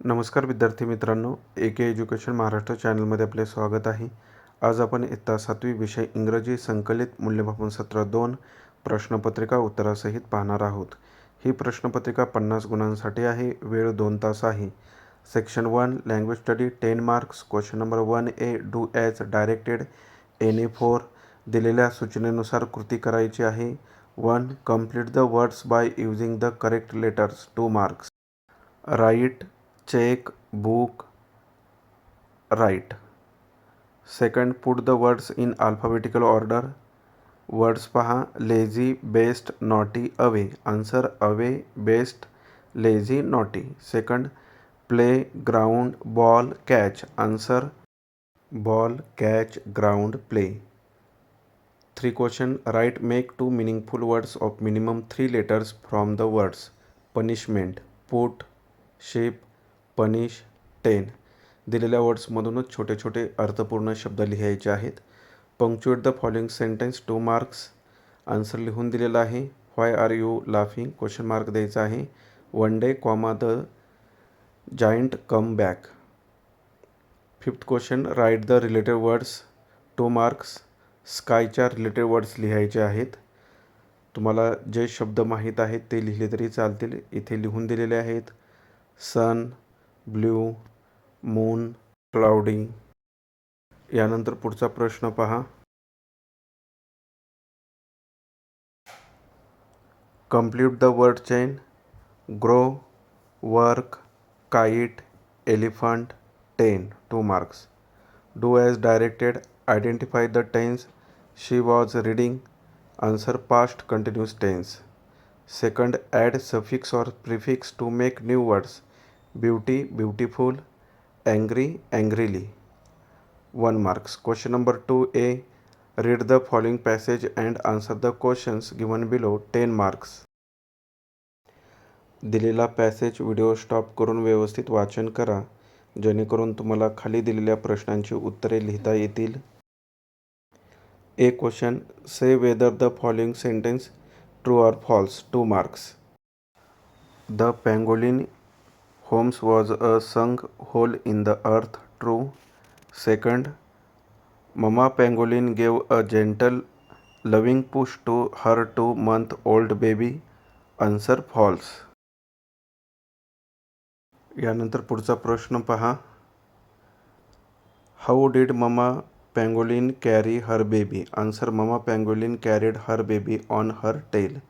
नमस्कार विद्यार्थी मित्रांनो, ए.के एज्युकेशन महाराष्ट्र चॅनलमध्ये आपले स्वागत आहे. आज आपण इयत्ता 7वी विषय इंग्रजी संकलित मूल्यमापन सत्र 2 प्रश्नपत्रिका उत्तरासहित पाहणार आहोत. ही प्रश्नपत्रिका 50 गुणांसाठी आहे. वेळ 2 तास आहे. Section 1 language study 10 marks. Question number 1A do as directed NA4. दिलेल्या सूचनेनुसार कृती करायची आहे. 1 complete the words by using the correct letters 2 marks. Right, check, book, write. Second, put the words in alphabetical order. Words पहा. lazy, best, naughty, away. Answer away, best, lazy, naughty. Second, play, ground, ball, catch. Answer ball, catch, ground, play. 3 question. Write make 2 meaningful words of minimum 3 letters from the words punishment, put, sheep, punish, 10. दिलेल्या वर्ड्समधूनच छोटे छोटे अर्थपूर्ण शब्द लिहायचे आहेत. Punctuate the following sentence 2 marks. Answer लिहून दिलेला आहे. Why are you laughing question mark द्यायचा आहे. One day comma the giant come back. 5th question write the related words 2 marks. स्कायच्या रिलेटेड वर्ड्स लिहायचे आहेत. तुम्हाला जे शब्द माहीत आहेत ते लिहिले तरी चालतील. इथे लिहून दिलेले आहेत. Sun, blue, moon, cloudy. यानंतर पुढचा प्रश्न पहा. Complete the word chain. Grow, work, kite, elephant, 10 2 marks. Do as directed. Identify the tense. She was reading. Answer past continuous tense. Second, add suffix or prefix to make new words. Beauty, beautiful, angry, angrily. 1 marks. Question number 2A. Read the following passage and answer the questions given below 10 marks. दिलेला passage video stop करून व्यवस्थित वाचन करा, जेणेकरून तुम्हाला खाली दिलेल्या प्रश्नांची उत्तरे लिहिता येतील. A question. Say whether the following sentence true or false 2 marks. The pangolin Holmes was a sunk hole in the earth. True. Second, Mama Pangolin gave a gentle, loving push to her 2-month-old baby. Answer false. यानंतर पुढचा प्रश्न पहा. How did Mama Pangolin carry her baby? Answer Mama Pangolin carried her baby on her tail.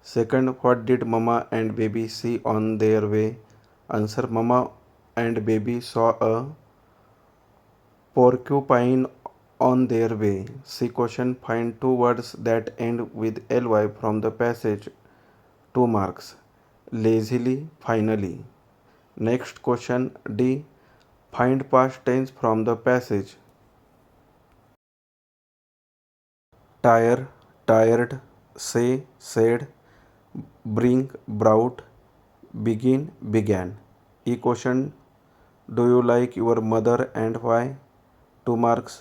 Second, what did Mama and baby see on their way? Answer Mama and baby saw a porcupine on their way. C question. Find 2 words that end with ly from the passage 2 marks. Lazily, finally. Next question. D. Find past tense from the passage. Tire, tired, say, said, bring, brought, begin, began. E question. Do you like your mother and why? 2 marks.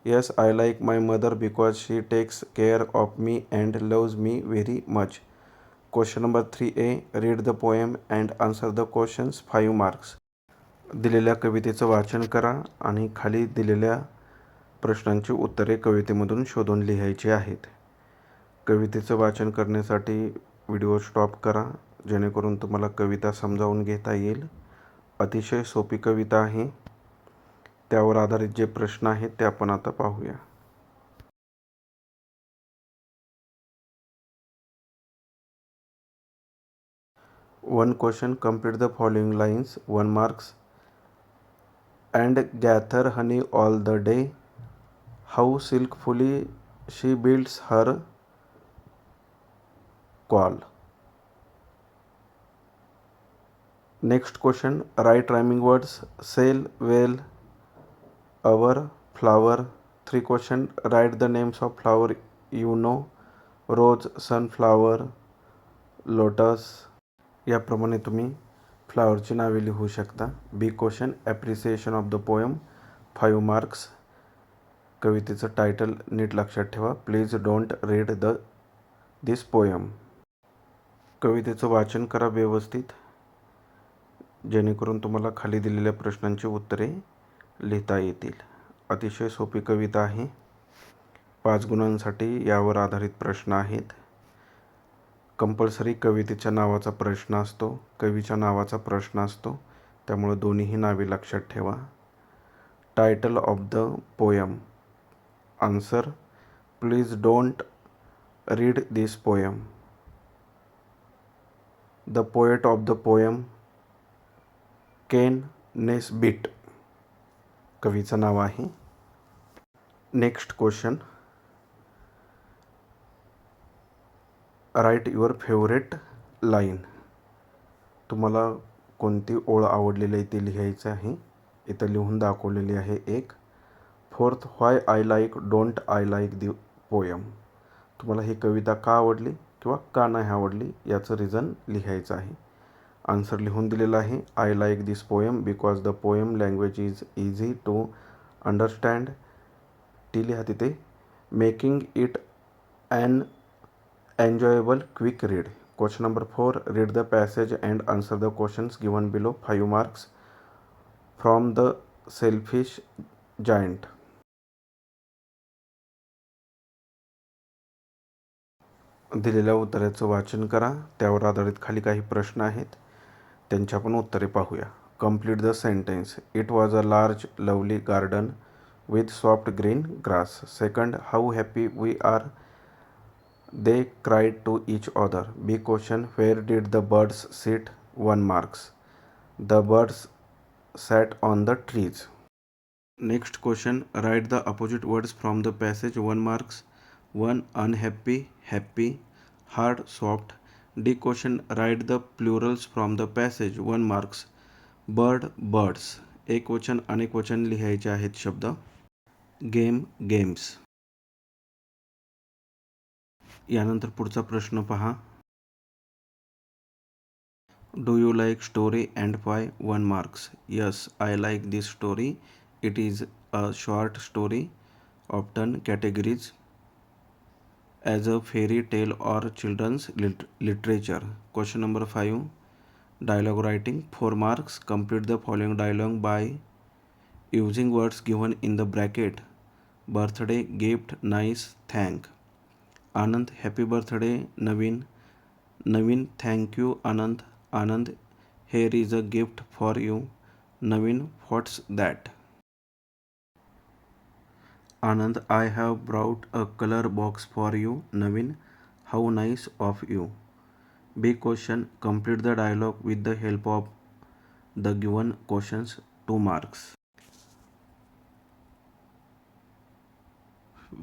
Yes, I like my mother because she takes care of me and loves me very much. Question number 3A. Read the poem and answer the questions 5 marks. दिलेल्या कवितेचं वाचन करा आणि खाली दिलेल्या प्रश्नांची उत्तरे कवितेमधून शोधून लिहायची आहेत. कवितेचं वाचन करण्यासाठी व्हिडिओ स्टॉप करा, जेणेकरून तुम्हाला कविता समजावून घेता येईल. अतिशय सोपी कविता आहे. त्यावर आधारित जे प्रश्न आहेत ते आपण आता पाहूया. One question. Complete the following lines 1 marks. And gather honey all the day. How skilfully she builds her call. Next question. Write rhyming words. Cell, well, hour, flower. 3 question. Write the names of flower you know. Rose, sunflower, lotus. याप्रमाणे तुम्ही फ्लावरची नावे लिहू शकता. B question. Appreciation of the poem 5 marks. कवितेचं title नीट लक्षात ठेवा. Please don't read this poem. कवितेचं वाचन करा व्यवस्थित. जेणेकरून तुम्हाला खाली दिलेल्या प्रश्नांची उत्तरे लिहिता येतील. अतिशय सोपी कविता आहे. 5 गुणांसाठी यावर आधारित प्रश्न आहेत. कंपल्सरी कवितेच्या नावाचा प्रश्न असतो, कवीच्या नावाचा प्रश्न असतो, त्यामुळे दोन्हीही नावे लक्षात ठेवा. Title of the poem. Answer, please don't read this poem. The poet of the poem, Ken Nesbitt कवीचं नाव आहे. Next question. Write your favourite line. तुम्हाला कोणती ओळ आवडलेली आहे ते लिहायचं आहे. इथं लिहून दाखवलेली आहे एक. Fourth, why I like don't I like the poem. तुम्हाला ही कविता का आवडली किंवा का नाही आवडली याचं रिझन लिहायचं आहे. आन्सर लिहून दिलेला आहे. I like this poem because the poem language is easy to understand. टी लिहा तिथे. Making it an enjoyable quick read. Question number 4, read the passage and answer the questions given below. 5 marks. From the selfish giant. दिलेल्या उत्तराचं वाचन करा. त्यावर आधारित खाली काही प्रश्न आहेत, त्यांची आपण उत्तरे पाहूया. Complete the sentence. It was a large lovely garden with soft green grass. Second, how happy we are they cried to each other. B question, where did the birds sit. 1 marks. The birds sat on the trees. Next question, write the opposite words from the passage. 1 marks. 1, unhappy, happy, hard, soft. D question, write the plurals from the passage. 1 marks. Bird, birds. एक वचन अनेक वचन लिहायचे आहेत शब्द. Game, games. यानंतर पुढचा प्रश्न पहा. Do you like story and why. 1 marks. Yes, I like this story. It is a short story. Often categories as a fairy tale or children's literature. Question number 5, dialogue writing. 4 marks. Complete the following dialogue by using words given in the bracket. Birthday, gift, nice, thank. Anand, happy birthday. Naveen, Naveen, thank you Anand. Anand, here is a gift for you. Naveen, what's that? Anand, I have brought a color box for you. Naveen, how nice of you. B question, complete the dialogue with the help of the given questions. 2 marks.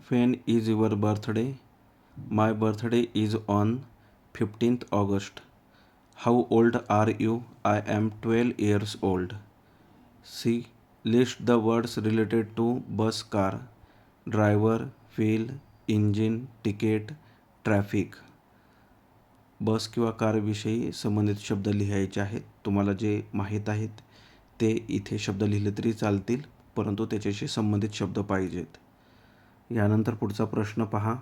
When is your birthday? My birthday is on 15th August. How old are you? I am 12 years old. C. List the words related to bus, car, driver, wheel, engine, ticket, traffic. बस किंवा कारविषयी संबंधित शब्द लिहायचे आहेत. तुम्हाला जे माहीत आहेत ते इथे शब्द लिहिले तरी चालतील, परंतु त्याच्याशी संबंधित शब्द पाहिजेत. यानंतर पुढचा प्रश्न पहा.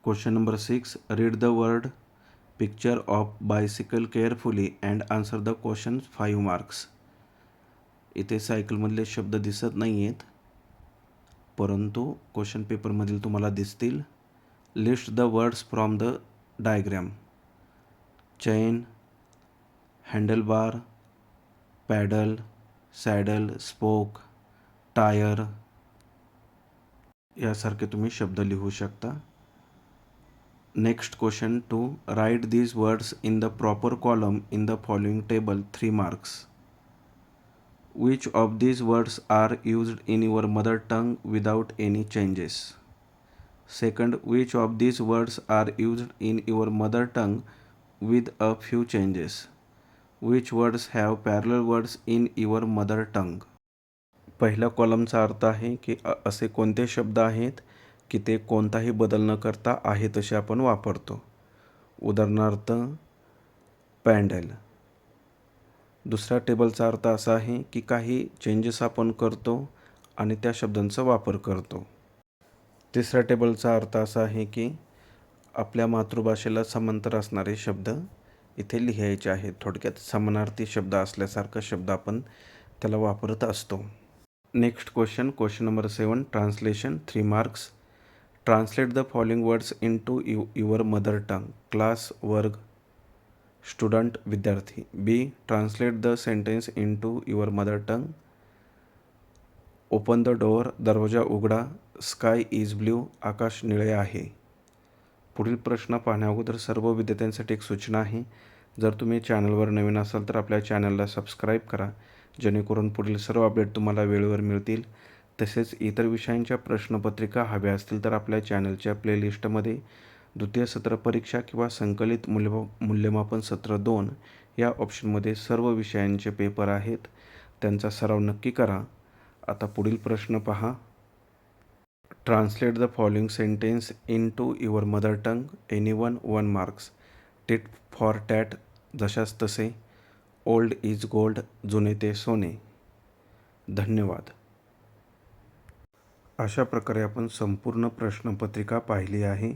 Question number 6, read the word picture of bicycle carefully and answer the question. 5 marks. इथे सायकलमधले शब्द दिसत नाही आहेत, परंतु क्वेश्चन पेपरमधील तुम्हाला दिसतील. List the words from the diagram. Chain, handlebar, pedal, saddle, spoke, tyre यासारखे तुम्ही शब्द लिहू शकता. Next question 2, write these words in the proper column in the following table. 3 marks. Which of these words are used in your mother tongue without any changes. Second, which of these words are used in your mother tongue with a few changes. Which words have parallel words in your mother टंग. पहिल्या कॉलमचा अर्थ आहे की असे कोणते शब्द आहेत की ते कोणताही बदल न करता आहे तसे आपण वापरतो. उदाहरणार्थ पॅन्डल. दुसऱ्या टेबलचा अर्थ असा आहे की काही चेंजेस आपण करतो आणि त्या शब्दांचा वापर करतो. तिसऱ्या टेबलचा अर्थ असा आहे की आपल्या मातृभाषेला समांतर असणारे शब्द इथे लिहायचे आहेत. थोडक्यात समानार्थी शब्द असल्यासारखा शब्द आपण त्याला वापरत असतो. Next question number 7, translation 3 marks. Translate the following words into your mother tongue. Class, वर्ग, स्टुडंट, विद्यार्थी. B, translate the sentence into your mother tongue. Open the door, दरवाजा उघडा. स्काय इज ब्ल्यू, आकाश निळे आहे. पुढील प्रश्न पाहण्या अगोदर सर्व विद्यार्थ्यांसाठी एक सूचना आहे. जर तुम्ही चॅनलवर नवीन असाल तर आपल्या चॅनलला सबस्क्राईब करा, जेणेकरून पुढील सर्व अपडेट तुम्हाला वेळेवर मिळतील. तसेच इतर विषयांच्या प्रश्नपत्रिका हव्या असतील तर आपल्या चॅनलच्या प्लेलिस्टमध्ये द्वितीय सत्र परीक्षा किंवा संकलित मूल्यमापन सत्र 2 या ऑप्शनमध्ये सर्व विषयांचे पेपर आहेत. त्यांचा सराव नक्की करा. आता पुढील प्रश्न पहा. Translate the following sentence into your mother tongue. Anyone 1 marks. Tit for tat, जशास तसे. ओल्ड इज गोल्ड, जुने ते सोने. धन्यवाद. अशा प्रकारे आपण संपूर्ण प्रश्नपत्रिका पाहिली आहे.